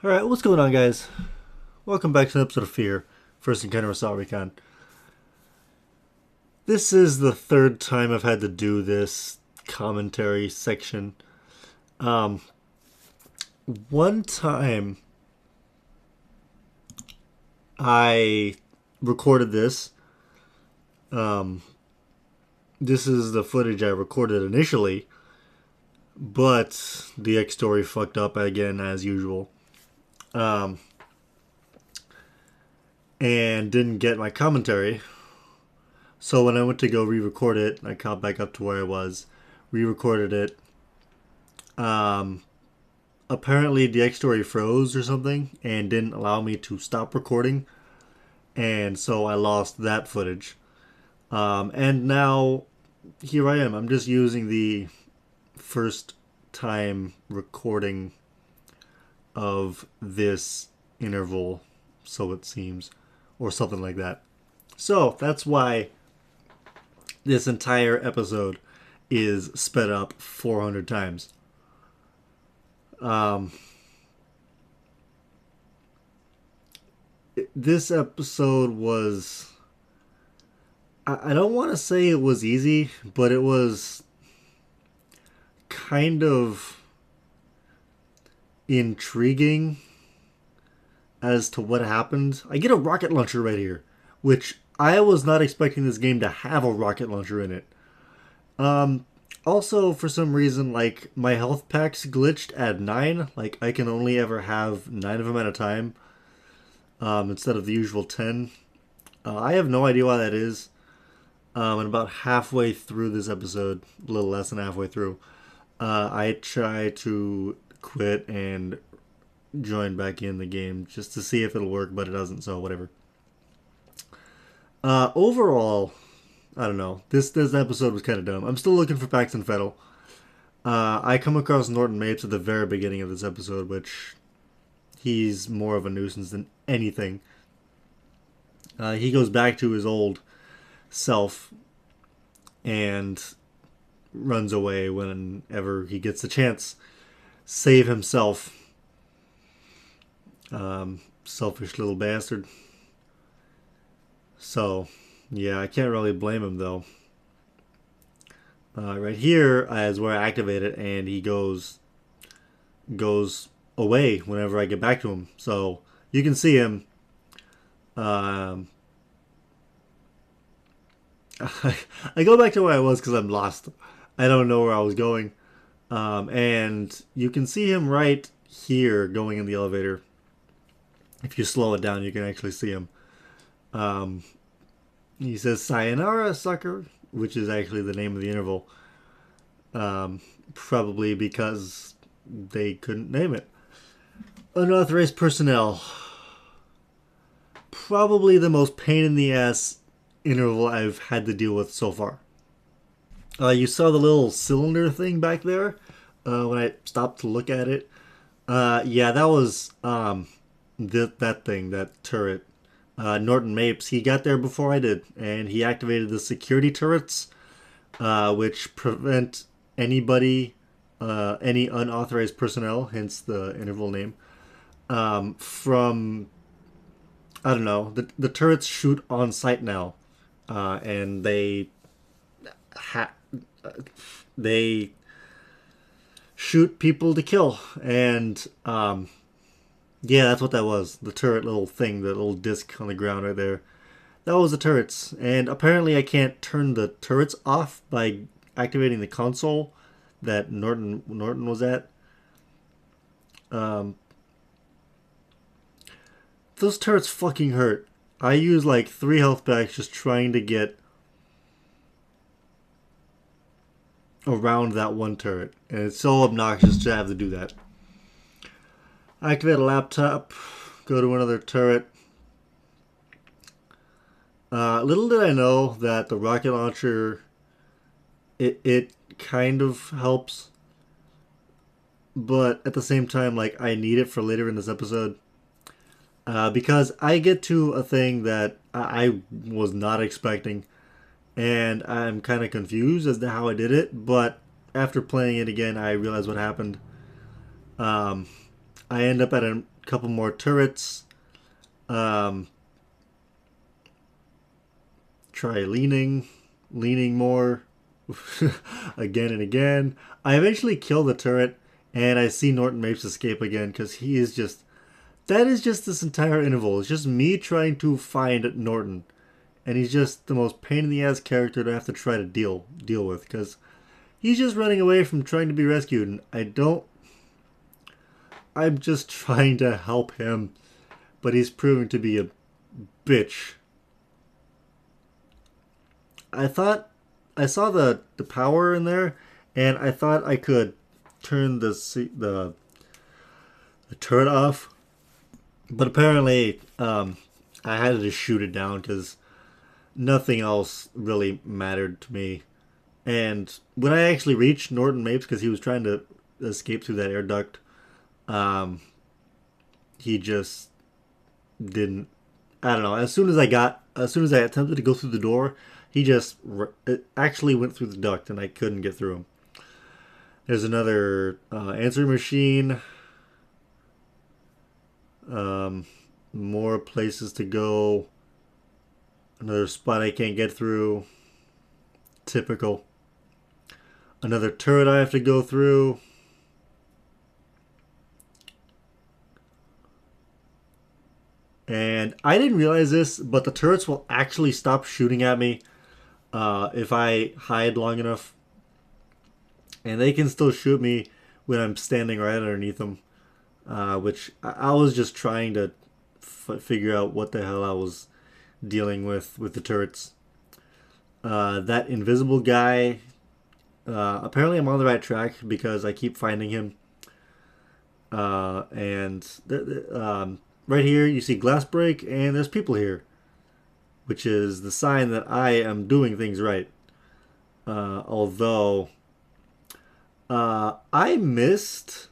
Alright, what's going on, guys? Welcome back to an episode of F.E.A.R. First Encounter Assault Recon. This is the third time I've had to do this commentary section. Um, One time I recorded this. Um, this is the footage I recorded initially, but Dxtory fucked up again as usual. Um, and didn't get my commentary. So when I went to go re-record it, I caught back up to where I was, re-recorded it. Um, Apparently Dxtory froze or something and didn't allow me to stop recording, and so I lost that footage. And now here I am. I'm just using the first time recording of this interval, so it seems, or something like that. So that's why this entire episode is sped up 400 times. Um, this episode was. I don't want to say it was easy, but it was kind of intriguing as to what happened. I get a rocket launcher right here, which I was not expecting this game to have a rocket launcher in it. Um, Also, for some reason, like my health packs glitched at 9. Like I can only ever have 9 of them at a time, instead of the usual 10. I have no idea why that is. And about halfway through this episode, a little less than halfway through, I try to quit and join back in the game just to see if it'll work, but it doesn't. So whatever. Overall, I don't know. This episode was kind of dumb. I'm still looking for Paxton Fettel. I come across Norton Mapes at the very beginning of this episode, which he's more of a nuisance than anything. He goes back to his old self and runs away whenever he gets the chance. Save himself. Selfish little bastard. So, yeah, I can't really blame him though. Right here is where I activate it, and he goes away whenever I get back to him. So you can see him. Um, I go back to where I was because I'm lost. I don't know where I was going. And you can see him right here going in the elevator. If you slow it down, you can actually see him. Um, he says, "Sayonara, sucker," which is actually the name of the interval. Probably because they couldn't name it. Unauthorized personnel. Probably the most pain in the ass interval I've had to deal with so far. You saw the little cylinder thing back there when I stopped to look at it. Yeah, that was that thing, that turret. Norton Mapes, he got there before I did, and he activated the security turrets, which prevent anybody, any unauthorized personnel, hence the interval name, from, I don't know, the turrets shoot on sight now, and ha- they shoot people to kill, and yeah, that's what that was. The turret little thing, the little disc on the ground right there. That was the turrets, and apparently I can't turn the turrets off by activating the console that Norton was at. Um, those turrets fucking hurt. I use like 3 health packs just trying to get around that one turret, and it's so obnoxious to have to do that. Activate a laptop, go to another turret. Little did I know that the rocket launcher, it kind of helps, but at the same time, like I need it for later in this episode, because I get to a thing that I was not expecting, and I'm kind of confused as to how I did it. But after playing it again, I realized what happened. Um, I end up at a couple more turrets. Um, try leaning more again and again. I eventually kill the turret, and I see Norton Mapes escape again because he is just. That is just this entire interval. It's just me trying to find Norton, and he's just the most pain in the ass character to have to try to deal with because he's just running away from trying to be rescued, and I don't. I'm just trying to help him, but he's proving to be a bitch. I thought I saw the power in there, and I thought I could turn the turret off, but apparently I had to just shoot it down because nothing else really mattered to me. And when I actually reached Norton Mapes, because he was trying to escape through that air duct, um, he just didn't. I don't know. As soon as I attempted to go through the door, he just it actually went through the duct, and I couldn't get through him. There's another answering machine. More places to go. Another spot I can't get through. Typical. Another turret I have to go through. And I didn't realize this, but the turrets will actually stop shooting at me if I hide long enough. And they can still shoot me when I'm standing right underneath them. Which I was just trying to figure out what the hell I was dealing with the turrets. That invisible guy, apparently I'm on the right track because I keep finding him. Right here you see glass break, and there's people here, which is the sign that I am doing things right. Although I missed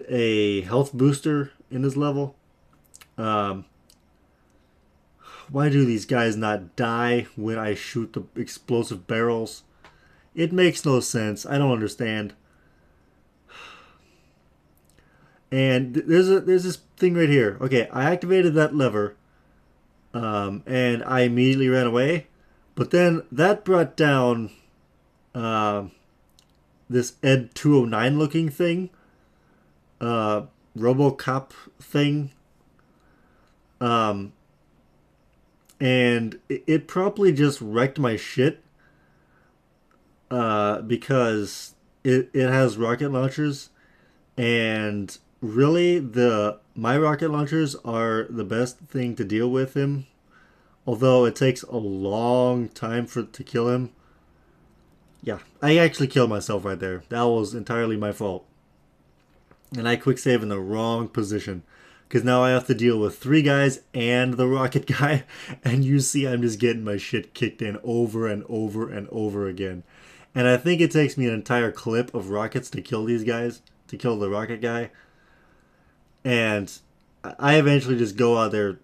a health booster in this level. Why do these guys not die when I shoot the explosive barrels? It makes no sense. I don't understand. And there's this thing right here. Okay, I activated that lever, and I immediately ran away. But then that brought down this Ed 209 looking thing, RoboCop thing, and it probably just wrecked my shit because it has rocket launchers, and really my rocket launchers are the best thing to deal with him, although it takes a long time to kill him. Yeah, I actually killed myself right there. That was entirely my fault. And I quick save in the wrong position. Because now I have to deal with 3 guys and the rocket guy. And you see I'm just getting my shit kicked in over and over and over again. And I think it takes me an entire clip of rockets to kill these guys. To kill the rocket guy. And I eventually just go out there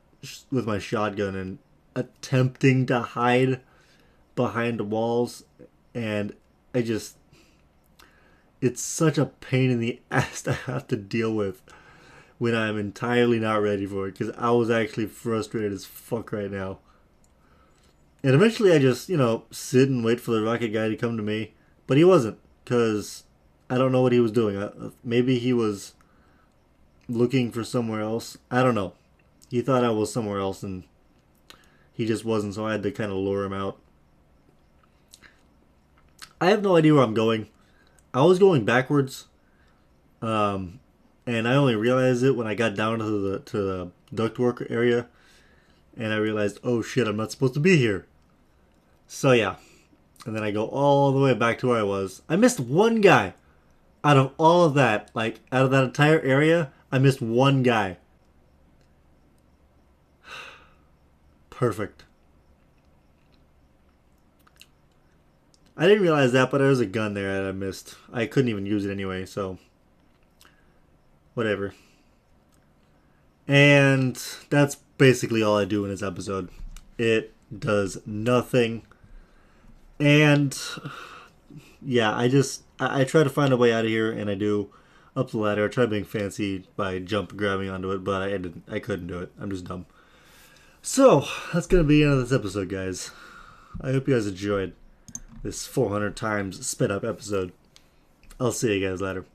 with my shotgun and attempting to hide behind the walls. And it's such a pain in the ass to have to deal with when I'm entirely not ready for it, because I was actually frustrated as fuck right now. And eventually I just, sit and wait for the rocket guy to come to me, but he wasn't, because I don't know what he was doing. Maybe he was looking for somewhere else. I don't know. He thought I was somewhere else, and he just wasn't, so I had to kind of lure him out. I have no idea where I'm going. I was going backwards, and I only realized it when I got down to the ductwork area, and I realized, oh shit, I'm not supposed to be here. So yeah, and then I go all the way back to where I was. I missed one guy out of all of that. Like, out of that entire area, I missed one guy. Perfect. I didn't realize that, but there was a gun there that I missed. I couldn't even use it anyway, so whatever. And that's basically all I do in this episode. It does nothing. And yeah, I try to find a way out of here, and I do. up the ladder. I tried being fancy by jump grabbing onto it, but I couldn't do it. I'm just dumb. So, that's going to be the end of this episode, guys. I hope you guys enjoyed this 400 times sped up episode. I'll see you guys later.